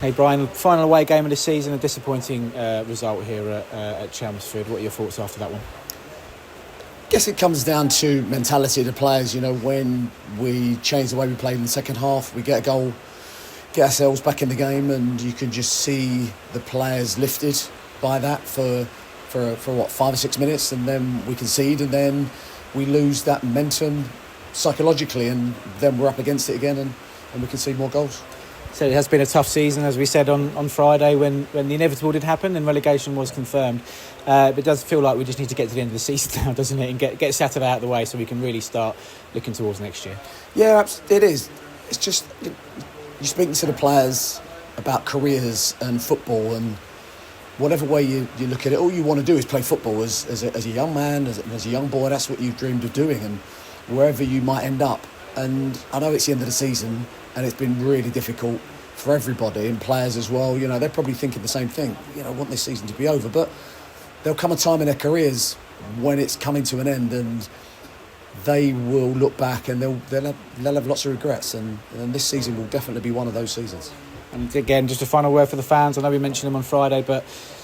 Hey Brian, final away game of the season, a disappointing result here at Chelmsford. What are your thoughts after that one? I guess it comes down to mentality of the players. You know, when we change the way we played in the second half, we get a goal, get ourselves back in the game, and you can just see the players lifted by that for 5 or 6 minutes, and then we concede, and then we lose that momentum psychologically, and then we're up against it again, and we concede more goals. So it has been a tough season, as we said on Friday, when the inevitable did happen and relegation was confirmed. But it does feel like we just need to get to the end of the season now, doesn't it? And get Saturday out of the way so we can really start looking towards next year. Yeah, it is. It's just, you're speaking to the players about careers and football, and whatever way you look at it, all you want to do is play football as a young man, as a young boy. That's what you've dreamed of doing, and wherever you might end up. And I know it's the end of the season, and it's been really difficult for everybody, and players as well. You know, they're probably thinking the same thing. You know, I want this season to be over, but there'll come a time in their careers when it's coming to an end, and they will look back and they'll have lots of regrets, and this season will definitely be one of those seasons. And again, just a final word for the fans. I know we mentioned them on Friday, but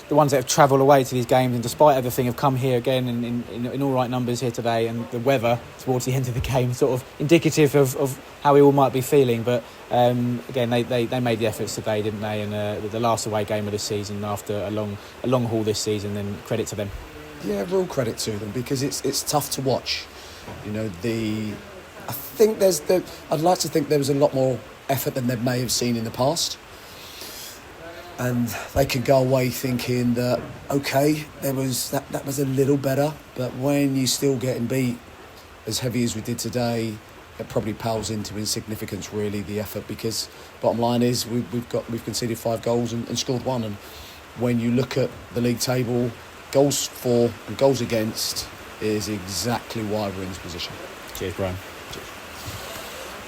the ones that have travelled away to these games and despite everything have come here again in all right numbers here today, and the weather towards the end of the game sort of indicative of how we all might be feeling. But again, they made the efforts today, didn't they? And the last away game of the season after a long haul this season, and credit to them. Yeah, real credit to them, because it's tough to watch. You know, I'd like to think there was a lot more effort than they may have seen in the past. And they can go away thinking that, okay, that was a little better, but when you're still getting beat as heavy as we did today, it probably pales into insignificance, really, the effort, because bottom line is we've conceded 5 goals and scored 1, and when you look at the league table, goals for and goals against is exactly why we're in this position. Cheers, Brian.